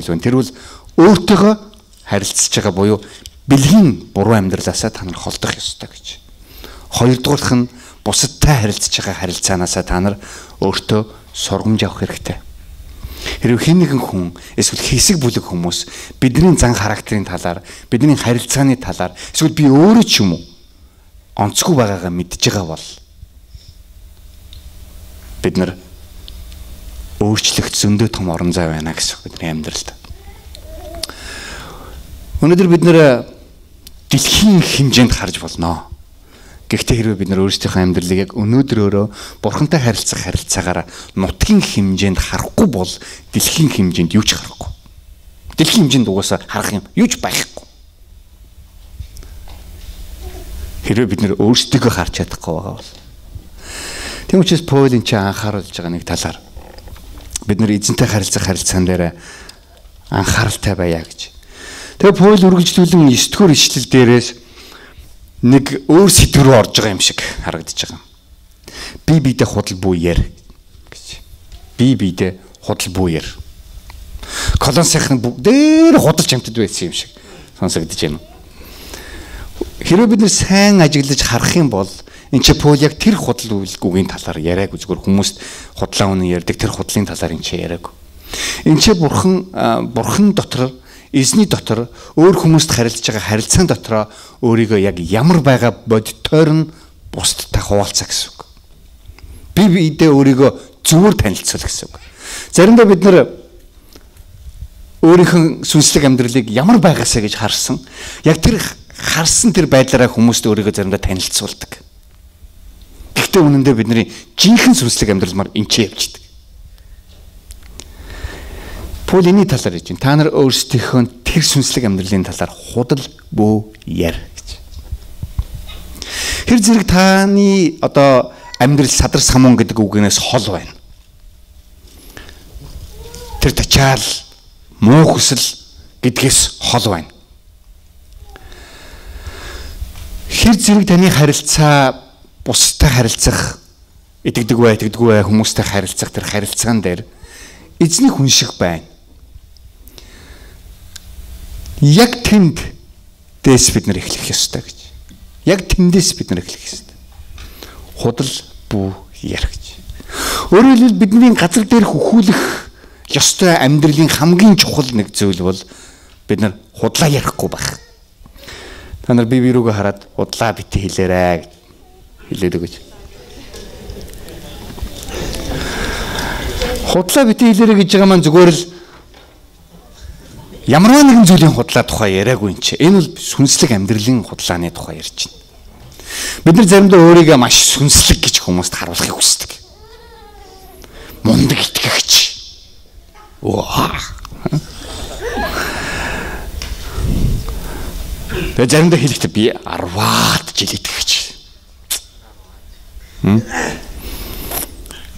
байлгүй. Тэр бол өөртөөгөө харилцаж байгаа буюу бэлгийн буруу амьдралаасаа та нар холдох ёстой гэж. Хоёрдугаарх нь бусадтай харилцаж байгаа харилцаанаасаа та нар өөртөө сургамж авах хэрэгтэй. Хэрвээ хэн нэгэн хүн эсвэл хэсэг бүлэг хүмүүс бидний зан характерын талаар, бидний харилцааны талаар эсвэл би өөрөө ч юм уу онцгүй байгаагаа мэдж байгаа бол бид нар өөрчлөх зөндөө том орон зай байна гэсэн бидний амьдралд. Өнөөдөр бид нэр дэлхийн хэмжээнд харж болно. Гэхдээ хэрвээ бид нар өөрсдийнхөө амьдралыг яг өнөөдөр өөрөө Бурхантай харилцах харилцаагаар нутгийн хэмжээнд харахгүй бол дэлхийн хэмжээнд юу ч харахгүй. Дэлхийн хэмжээнд угаасаа харах юм юу ч байхгүй. Хэрвээ бид нар өөрсдийгөө харж чадахгүй байгаа бол. Тийм учраас Паулийн чи анхааруулж байгаа нэг талаар бид нар эзэнтэй харилцах харилцаан дээр анхааралтай байя гэж. Тэгээ Паул үргэлжлүүлэн 9-р ишлэл дээрээс нэг өөр сэдв рүү орж байгаа юм шиг харагдаж байгаа. Би бидээ худал бууяар гэж. Би бидээ худал бууяар. Колонсайхан бүгдээр худалч амтд байсан юм шиг сонсогдож байна. Хэрвээ бид нэр сайн ажиглаж харах юм бол энэ ч Паул яг тэр худал үйлгүүгийн талаар яриаг зүгээр хүмүүст худлаа үнэн ярьдаг тэр худлын талаар энэ ч яриаг. Энэ ч бурхан дотор эзний дотор өөр хүмүүст харилцаж байгаа харилцаан дотроо өөрийгөө яг ямар байгаа бодтойр нь бусдтай хуваалцаа гэсэн үг. Би бидээ өөрийгөө зүгээр танилцуул гэсэн үг. Заримдаа бид нар өөрийнхөө сүнслэг амьдралыг ямар байгаасаа гэж харсан. Яг тэр харсан тэр байдлаараа хүмүүст өөрийгөө заримдаа танилцуулдаг. Гэхдээ үнэндээ бидний жинхэнэ сүнслэг амьдрал мар энчээ явчихдаг. Паул энэ талаар хэлж байна. Та нар өөрсдийнхөө тэр сүнслэг амьдралын талаар худал бөө яар гэж. Тэр зэрэг таны одоо амьдрал садар самун гэдэг үгнээс хол байна. Тэр тачаал муу хүсэл гэдгээс хол байна. Тэр зэрэг таны харилцаа бустай харилцах итгэдэг бай хүмүүстэй харилцах тэр харилцаан дээр эзний хүн шиг байна. Яг тэнд дэс бид нар эхлэх ёстой гэж. Яг тэндээс бид нар эхлэх ёстой. Худал бүү яар гэж. Өөрөөр хэлбэл бидний газар дээр хөхүүлэх ёстой амьдралын хамгийн чухал нэг зүйл бол бид нар худлаа ярихгүй байх. Та нар бие биерүүгөө хараад худлаа битээ хэлээрэй хэлээд өгөөч. Худлаа битээ хэлээрэй гэж байгаа маань зүгээр л ямарваа нэгэн зүйлийн худлаа тухай яриаггүй юм чи. Энэ бол сүнслэг амьдралын худлааны тухай ярьж байна. Бид нар заримдаа өөрийгөө маш сүнслэг гэж хүмүүст харуулахыг хүсдэг. Мундаг итгэгч. Тэгээ заримдаа хэлэхдээ би 10-аад жил итгэгч.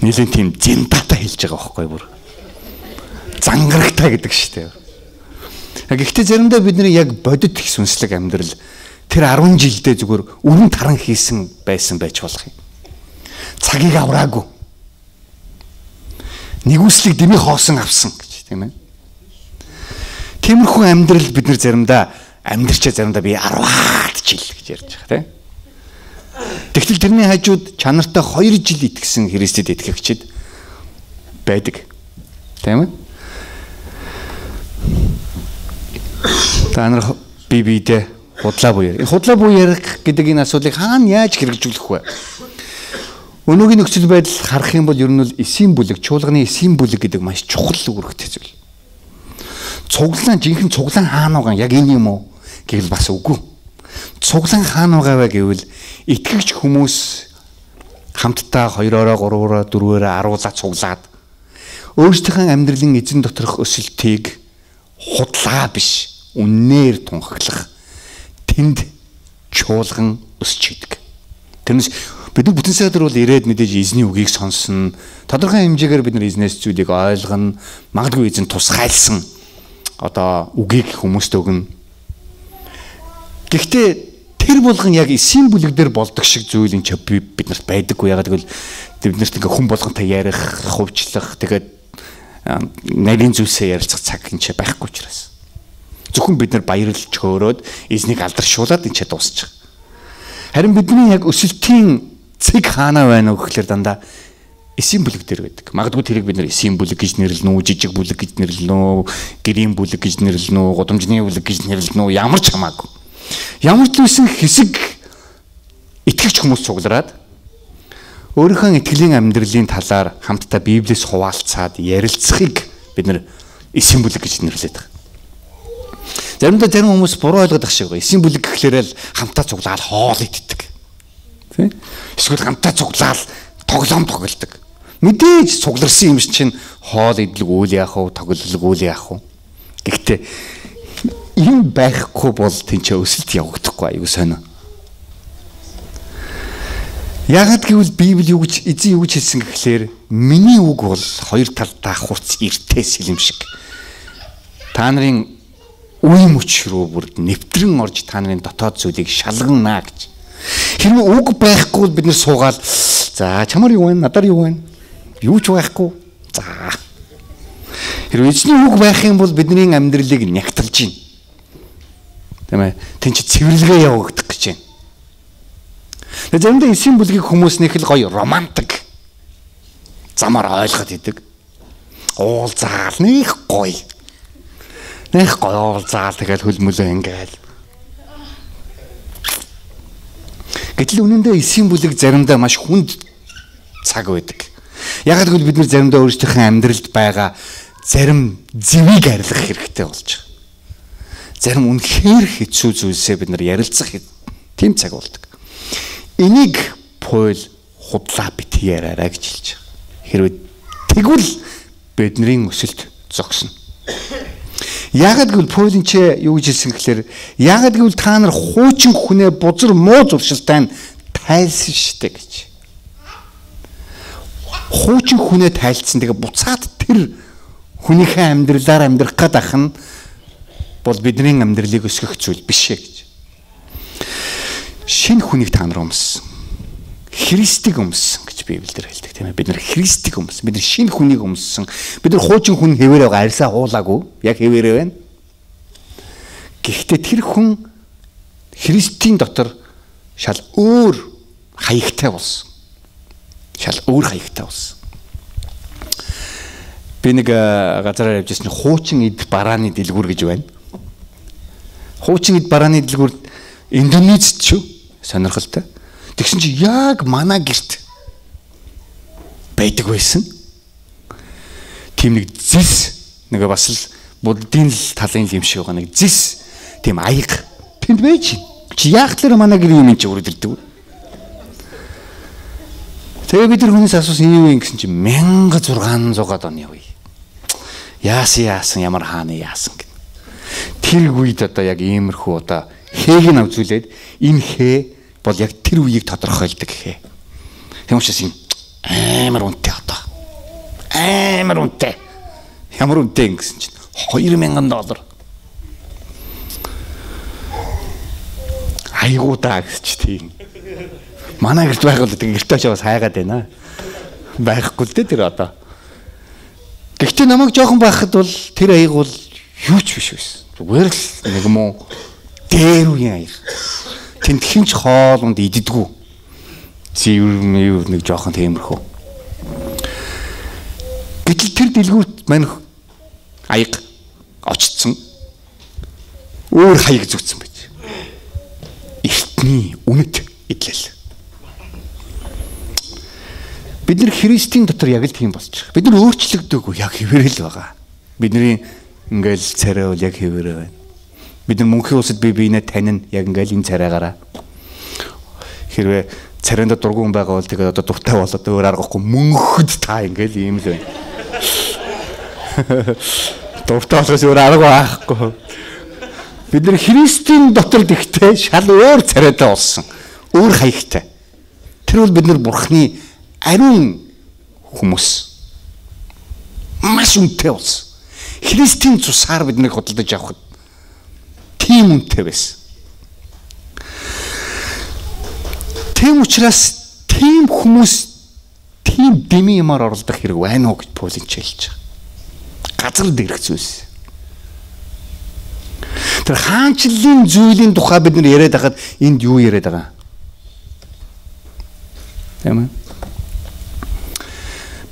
Нилийн тийм зинтата хэлж байгаа байхгүй бүр. Зангарагтай гэдэг шүү дээ. Гэхдээ заримдаа бидний яг бодит их сүнслэг амьдрал тэр 10 жилдээ зүгээр өрн таран хийсэн байсан байж болох юм. Цагийг авраагүй. Нэгүслийг дэмий хоосон авсан гэж тийм ээ. Тиймэрхүү амьдрал бид нар заримдаа амьдрчаа заримдаа би 10-аад жил гэж ярьж байгаа тийм. Тэгтэл тэрний хажууд чанартай 2 жил итгэсэн Христэд итгэгчид байдаг. Тийм ээ. Та нар би бидээ худлаа буу ярих. Худлаа буу ярих гэдэг энэ асуудлыг хаана яаж хэрэгжүүлэх вэ? Өнөөгийн нөхцөл байдал харах юм бол ер нь бол эсийн бүлэг, чуулганы эсийн бүлэг гэдэг маш чухал үүрэгтэй зүйл. Цуглаан жинхэнэ цуглаан хаана байгаа яг энэ юм уу гэвэл бас үгүй. Цуглаан хаана байгаа вэ гэвэл итгэгч хүмүүс хамтдаа 2-ороо 3-ороо 4-ороо аруулаад цуглаад өөрсдийнхөө амьдралын эзэн доторх өсөлтийг худлаа биш үннээр тунхаглах тэнд чуулган өсч идэг. Тэрнээс бид нар бүтэн сайдар бол ирээд мэдээж эзний үгийг сонсно. Тодорхой хэмжээгээр бид нар эзнээс зүйлийг ойлгоно. Магадгүй эзэн тусгайлсан одоо үгийг хүмүүст өгнө. Гэхдээ тэр болгон яг эсийн бүлэг дээр болдог шиг зүйл энэ бид нарт байдаггүй. Ягаад гэвэл бид нарт ингээ хүн болгонтой ярих, хувьчлах, тэгээд нарийн зүйлсээ ярилцах цаг энэ байхгүй учраас. Зөвхөн бид нар баярлж хөөрөөд эзнийг алдаршуулад энэ дуусчих. Харин бидний яг өсөлтийн цэг хаана байна уу гэхэлэр дандаа эсийн бүлэг дээр байдаг. Магадгүй тэрийг бид нар эсийн бүлэг гэж нэрлэнэ үү, жижиг бүлэг гэж нэрлэнэ үү, гэрийн бүлэг гэж нэрлэнэ үү, гудамжны бүлэг гэж нэрлэнэ үү, ямар ч хамаагүй. Ямар ч үсэн хэсэг итгэгч хүмүүс цуглараад өөрийнхөө итгэлийн амьдралын талаар хамтдаа Библиэс хуваалцаад ярилцахыг бид нар эсийн бүлэг гэж нэрлэдэг. Заримдаа зарим хүмүүс буруу ойлгодог шиг байна. Эсийн бүлэг гэхлээр л хамтдаа цуглаад хоол иддэг. Тийм? Эсвэл хамтдаа цуглаад тоглоом тоглодог. Мэдээж цугларсан юм чинь хоол идлэг үйл яах вэ, тоглолог үйл яах вэ? Гэхдээ юм байхгүй бол тэнцээ өсөлт явагдахгүй аюу сонио. Яагаад гэвэл Библи юу гэж эзэн юу гэж хэлсэн гэхлээр миний үг бол хоёр талдаа хурц эртээ сэлэм шиг. Та нарын үе мөч рүү бүр нэвтрэн орж та нарын дотоод зүйлийг шалгана гэж. Хэрвээ үг байхгүй бол бид нэр суугаад за чамаар юу вэ? Надаар юу вэ? Юу ч байхгүй. За. Хэрвээ эзний үг байх юм бол бидний амьдралыг нягтлж байна. Тийм ээ. Тэнч цэвэрлэгээ явагдах гэж байна. Заримдаа эсийн бүлгийг хүмүүс нэг л гоё романтик замаар ойлгоод идэг. Уулзаал нэг гоё. Нэг гоё уулзаал тэгэл хөлмөлөө ингээл. Гэтэл үнэндээ эсийн бүлэг заримдаа маш хүнд цаг байдаг. Яг л бид нар заримдаа өөрсдийнхөө амьдралд байгаа зарим зэвийг арилгах хэрэгтэй болж байгаа. Зарим үнэхээр хэцүү зүйлсээ бид нар ярилцах тийм цаг болдог. Энийг Паул худлаа битгий яраарай гэж хэлж байгаа. Хэрвээ тэгвэл бидний өсөлт зогсно. Яагаад гэвэл Паул энэ юу гэж хэлсэн гэхээр яагаад гэвэл та нар хуучин хүнээ бузар муу зуршилтай нь тайлсан штэ гэж. Хуучин хүнээ тайлцсан тэгээ буцаад тэр хүнийхээ амьдралаар амьдрах гээд ах нь бол бидний амьдралыг өсгөх зүйл биш ээ гэж. Шинэ хүнийг та нар өмссөн. Христийг өмссөн гэж Библиэлд хэлдэг тийм ээ. Бид нар Христийг өмссөн. Бид нар шинэ хүнийг өмссөн. Бид нар хуучин хүн хэвээр байгаа арьсаа хуулаагүй. Яг хэвээрээ байна. Гэхдээ тэр хүн Христийн дотор шал өөр хаягтай болсон. Шал өөр хаягтай болсон. Би нэг газараар явж ирсэн хуучин эд барааны дэлгүүр гэж байна. Хуучин эд барааны дэлгүүр Индонезид шүү. Сонирхолтой. Тэгсэн чи яг манай гэрт байдаг байсан. Тийм нэг зис нэг бас л буддийн талын юм шиг байгаа нэг зис тийм аяг тэнд байж. Чи яг л манай гэр юм чи үргэлдэлдэг. Тэгээ бид нар хүнээс асуусан юу юм гэсэн чи 1600-аад оны үе. Яасан ямар хааны яасан гэх. Тэр үед одоо яг иймэрхүү одоо хээг нь авзүүлээд энэ хээ бол яг тэр үеийг тодорхойлдог хээ. Тийм учраас юм амар үнэтэй одоо. Амар үнэтэй. Ямар үнэтэй гэсэн чинь $2000. Айгуудаа гэж тийм. Манай гэрт байх бол гэртээ очиж хайгаад байна. Байхгүй л дээ тэр одоо. Гэхдээ намайг жоохон байхад бол тэр аяг бол юу ч биш байсан. Зүгээр л нэг муу дээр үеийн аяг. Тэнд хинч хоолунд иддэггүй. Зэвэр нэг жоохон тиймэрхүү. Гэтэл тэр дэлгүүрт мань аяг очсон. Өөр хаяг зүгтсэн байж. Эртний үнэт идлэл. Бид нар Христийн дотор яг л тийм болчих. Бид нар өөрчлөгдөөгүй яг хэвээрэл байгаа. Бидний ингээл царай бол яг хэвээрээ байна. Бид нар мөнхийн улсад биенээ танин яг ингээл энэ царайгаараа. Хэрвээ царайнд дургуун байгаа бол тэгээд одоо дуртай болоод өөр аргагүй мөнхөд та ингээл ийм л байна. Дуртай болохоос өөр арга байхгүй. Бид нар Христийн дотор тэгтээ шал өөр царайтай болсон. Өөр хаягтай. Тэр бол бид нар Бурхны ариун хүмүүс. Маш үнэтэй болсон. Христийн цусаар биднийг худалдаж авахд тийм үнэтэй байсан. Тийм учраас тийм хүмүүс тийм дэмий юмар оролдох хэрэг байна уу гэж Паул хэлж байгаа. газар дээрх зүйлс. Тэр хаанчлалын зүйлийн тухай бид нар яриад байхад энд юу яриад байгаа? Тийм ээ.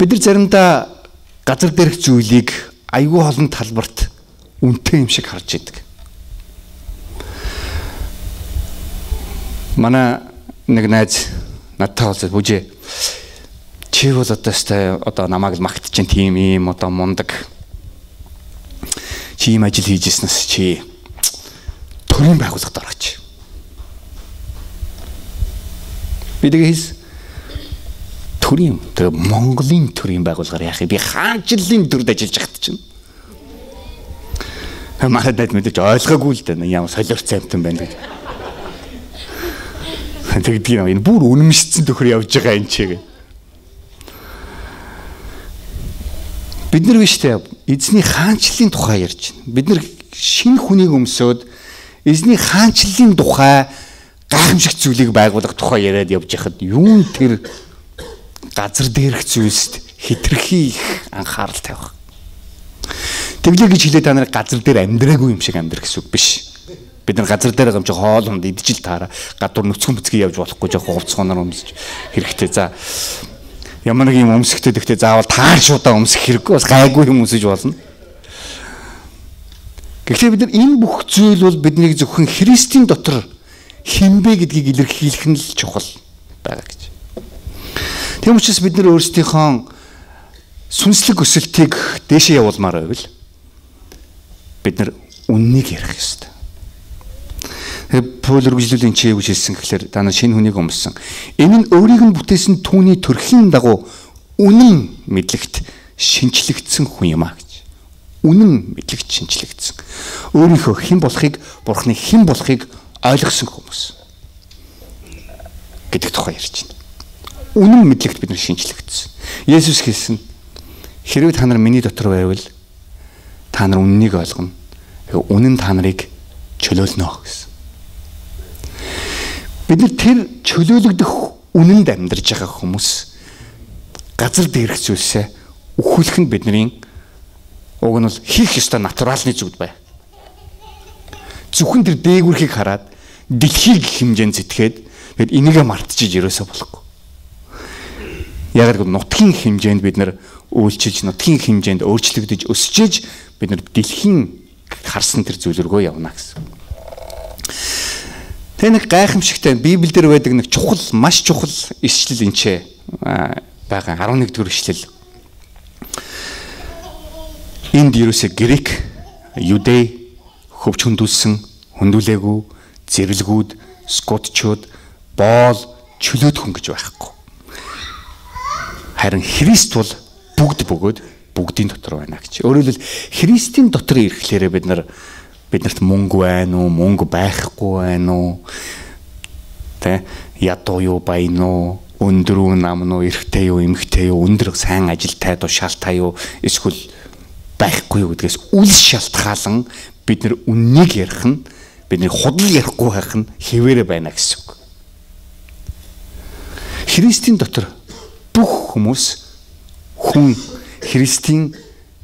Бид нар заримдаа газар дээрх зүйлийг аюул олон талбарт үнэтэй юм шиг харж идэг. Манай нэг найз надтай уулзаад бүжээ чи бол одоо намайг л магтж чинь тийм ийм одоо мундаг чи ийм ажил хийж ирснээс чи төрийн байгууллагад орооч. Би тэгээс төрийн Монголын төрийн байгууллагаар яах юм би хаанчлалын төрд ажиллаж байхад чинь манайд мэдээж ойлгоогүй л дээ ямар солиорч амтан байна гэж. Тэгдэг юм энэ бүр үнэмшсэн төхөр явж байгаа энэ чиг. Бид нар биш те эзний хаанчлалын тухай ярьж байна. Бид нар шинэ хүнийг өмсөөд эзний хаанчлалын тухай гайхамшигт зүйлийг байгуулах тухай яриад явж байхад юун тэр газар дээрх зүйлсд хитрхи их анхаарал тавих. Тэглээ гэж хэлээд та нарыг газар дээр амьдраагүй юм шиг амьдрах гэсэн үг биш. Бид нар газар дээр гамч хоол хонд идчихэл таараа гадуур нүцгэн бүцгий явж болохгүй жоох хувцсгоноор өмсөж хэрэгтэй. За ямар нэг юм өмсөхтэй гэхдээ заавал таар шуудаа өмсөх хэрэггүй бас гайгүй юм өмсөж болно. Гэхдээ бид нар энэ бүх зүйл бол биднийг зөвхөн Христийн дотор хинбэ гэдгийг илэрхийлэх нь л чухал байгаа гэж. Тийм учраас бид нар өөрсдийнхөө сүнслэг өсөлтийг дээшээ явуулмаар байвал бид нар үннийг ярих ёстой. Паул үргэлжлүүлэн чи юу гэж хэлсэн гэхээр та нар шинэ хүнийг өмссөн. Энэ нь өөрийг нь бүтээсэн түүний төрхийн дагуу үнэн мэдлэгт шинчлэгдсэн хүн юм а гэж. Үнэн мэдлэгт шинчлэгдсэн. Өөрийнхөө хэн болохыг, Бурхны хэн болохыг ойлгосон хүмүүс гэдэг тухай ярьж байна. Үнэн мэдлэгт бид нар шинчлэгдсэн. Есүс хэлсэн хэрвээ та нар миний дотор байвал та нар үннийг ойлгоно. Үнэн та нарыг чөлөөлнө гэсэн. Бид нар тэр чөлөөлөгдөх үнэнд амьдарч байгаа хүмүүс газар дээрх зүйлсээ өхүүлэх нь бидний уг нь бол хийх ёстой натуралны зүгд бай. Зөвхөн тэр дээгүүрхийг хараад дэлхийг хэмжээнд зэтгээд бид энийгээ мартчих ерөөсөө болохгүй. Яг л нутгийн хэмжээнд бид нар үйлчилж, нутгийн хэмжээнд өөрчлөгдөж өсөж бид нар дэлхийн харсан тэр зүйл рүү явна гэсэн. Тэ нэг гайхамшигтай Библиэлд байдаг нэг чухал, маш чухал ишлэл энэ байгаа 11-р ишлэл. Энд ерөөсөө грек, юдей, хөвч хөндүүлсэн, хөндүүлээгүй, зэрэлгүүд, скотчууд, боол, чөлөөт хүн гэж байхгүй. Харин Христ бол бүгд бөгөөд бүгдийн дотор байна гэж. Өөрөөр хэлбэл Христийн дотор ирэхлээрээ биднэрт мөнгө байна уу, мөнгө байхгүй байна уу? Тэ ядуу юу байна уу? Өндөр үү, нам уу, эрэгтэй юу, эмэгтэй юу, өндөр сайн ажилтай тушаалтай юу, эсвэл байхгүй юу гэдгээс үл шалтгаалan бид нар үннийг ярих нь, бидний худал ярихгүй байх нь хэвээрээ байна гэсэн үг. Христийн дотор бүх хүмүүс хүн Христийн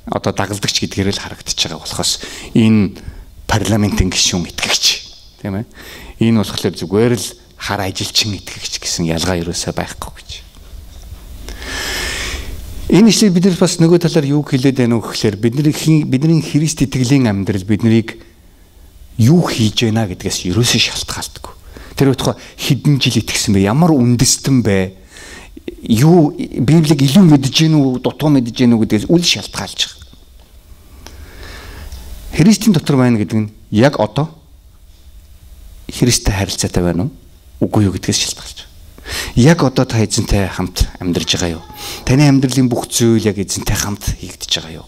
одоо дагалдагч гэдгээр л харагдаж байгаа болохоос энэ парламентын гишүүн итгэгч тийм ээ. Энэ болохоор зүгээр л хар ажилчин итгэгч гэсэн ялгаа ерөөсөө байхгүй гэж. Энэ ишлэл бид нар бас нөгөө талаар юу хэлээд байна вэ гэхээр бидний Христ итгэлийн амьдрал биднийг юу хийж байна гэдгээс ерөөсөө шалтгаалдаг. Тэр утга хэдэн жил итгэсэн бэ? Ямар үндэстэн бэ? Юу Библийг илүү мэдэж гин үү, дутуу мэдэж гин үү гэдгээс үл шалтгаалж байгаа. Христийн дотор байна гэдэг нь яг одоо Христтэй харилцаатай байна уу? Үгүй юу гэдгээс шалтгаалж байгаа. Яг одоо та эзэнтэй хамт амьдарч байгаа юу? Таны амьдралын бүх зүйл яг эзэнтэй хамт хийгдэж байгаа юу?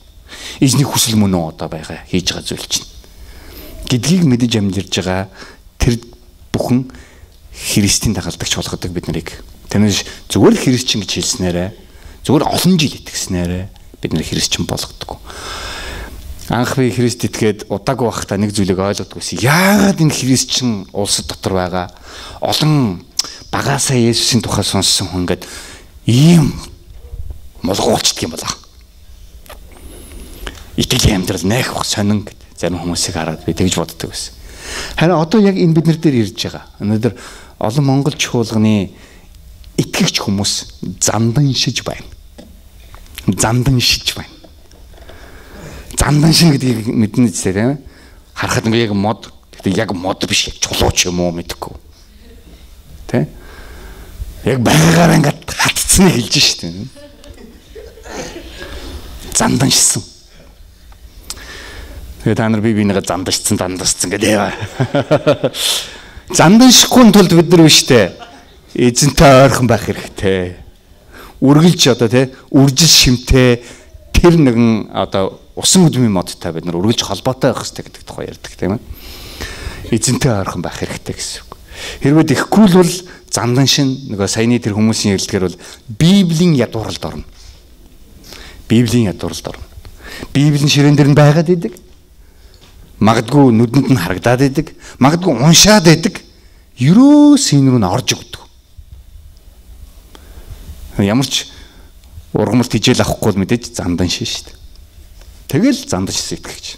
Эзний хүсэл мөн үү одоо байгаа хийж байгаа зүйл чинь? Гэдгийг мэдэж амьдарч байгаа тэр бүхэн Христийн дагалдагч болгодог бид нарыг. Тэрнээс зүгээр христчин гэж хэлснээрээ зүгээр олон жил итгэснээрээ бид нар христчин болгодог. Анх би Христ итгээд удаагүй байхдаа нэг зүйлийг ойлгодгүйсэн. Яагаад энэ христчин улсад дотор байгаа олон багаасаа Есүсийн тухай сонссон хүн ингээд ийм молгоолчдөг юм болоо. итгэлийн амьдрал найхах сонин гэдэг зарим хүмүүсийг хараад би тэгж боддог байсан. Харин одоо яг энэ бид нар дээр ирж байгаа. Өнөөдөр олон монгол чуулганы итгэгч хүмүүс зандан шиж байна. Зандан шиж байна. Зандан шин гэдгийг мэднэ ч тийм. Харахад ингээ яг мод. Тэгтээ яг мод биш яг чулууч юм уу мэдэхгүй. Тэ? Яг байгаагаар ингээ хатцсныг хэлж штэ. Зандан шсэн. Тэгээ та нар бинийгээ зандашсан гэдэг. Зандашгүй тулд бид нар биштэй эзэнтэй ойрхон байх хэрэгтэй. Үргэлж одоо тий үржил шимтэй тэр нэгэн одоо усан өдмийн модтой бид нар үргэлж холбоотой байх хэрэгтэй гэдэг тухай ярьдаг тийм ээ. Эзэнтэй ойрхон байх хэрэгтэй гэсэн үг. Хэрвээ тэгэхгүй л бол зандан шин нөгөө саяны тэр хүмүүсийн ярилцлагаар бол Библийн ядууралд орно. Библийн ядууралд орно. Библийн ширээн дээр нь байгаад идэг. Магадгүй нүдэнд нь харагдаад идэг. Магадгүй уншаад идэг. Ерөөс энэ рүү н орж өгдөг. Ямар ч ургамал тижэл авахгүй л мэдээж зандан шин шүү дээ. Тэгэл зандан шин итгэгч.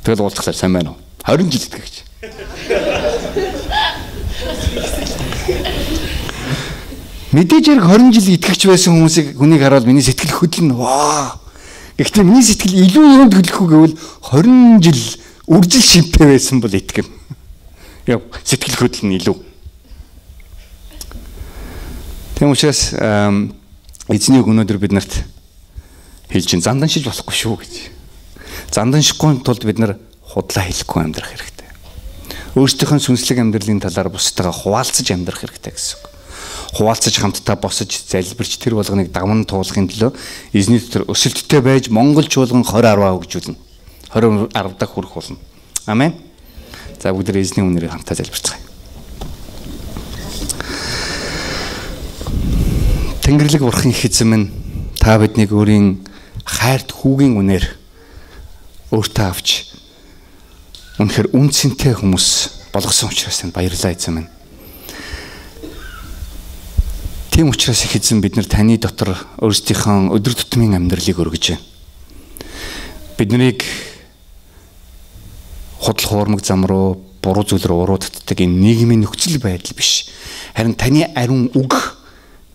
Тэгэл уулзахлаар сайн байна уу? 20 жил итгэгч. Мэдээж яг 20 жил итгэгч байсан хүнийг хараад миний сэтгэл хөдлөн ваа. Гэхдээ миний сэтгэл илүү юм төлөхгүй гэвэл 20 жил үржил шимтэй байсан бол итгэв. Яг сэтгэл хөдлөл нь илүү. Тийм учраас эзний өнөөдөр бид нарт хэлж ин зандан шиж болохгүй шүү гэж. Зандан шихгүй тулд бид нар худлаа хэлэхгүй амьдрах хэрэгтэй. Өөрсдийнхөө сүнслэг амьдралын талаар бусдаагаа хуваалцаж амьдрах хэрэгтэй гэсэн үг. Хуваалцаж хамтдаа босож залбирч тэр болгоныг даван туулахын төлөө эзний дотор өсөлттэй байж Монгол чуулган 20-10 хөгжүүлнэ. 20-10 дахь хүрэх болно. Амен. За бүгд эзний үнээр хамтдаа залбирцгаая. Тэнгэрлэг бурхан их эзэн минь та биднийг өөрийн хайрт хүүгийн үнээр өөртөө авч үнэхээр үнцэнтэй хүмүүс болгосон учраас танд баярлалаа эзэн минь. Тийм учраас их эзэн бид нар таны дотор өөрсдийнхөө өдөр тутмын амьдралыг өргөж байна. Биднийг худал хуурмаг зам руу буруу зүйл рүү урууддаг энэ нийгмийн нөхцөл байдал биш. Харин таны ариун үг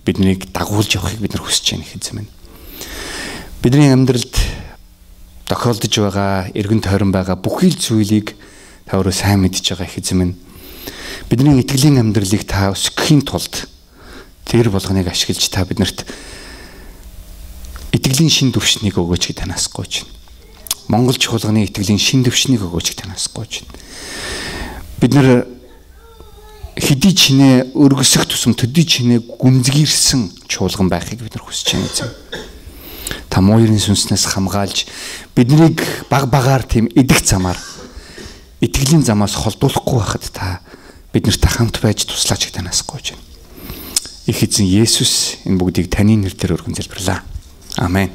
биднийг дагуулж явахыг бид нар хүсэж байна их эзэн минь. Бидний амьдралд тохиолдож байгаа эргэн тойрон байгаа бүхий л зүйлийг та өөрөө сайн мэдж байгаа их эзэн минь. Бидний итгэлийн амьдралыг та өсгөхийн тулд тэр болгоныг ашиглаж та биднэрт итгэлийн шин төвшнийг өгөөч гэж танаас гуйж байна. Монгол чуулганы итгэлийн шин төвшнийг өгөөч гэж танаас гуйж байна. Бид нар хэдий чинээ өргөсөх тусам төдий чинээ гүнзгийрсэн чуулган байхыг бид нар хүсэж байна эзэн. Та муурын сүнснээс хамгаалж биднийг баг багаар тийм эдэх замаар итгэлийн замаас холдуулахгүй байхад та биднэртэй хамт байж туслаач гэж танаас гуйж байна. Их эзэн Есүс энэ бүгдийг таны нэрээр өргөн залбирлаа. Амен.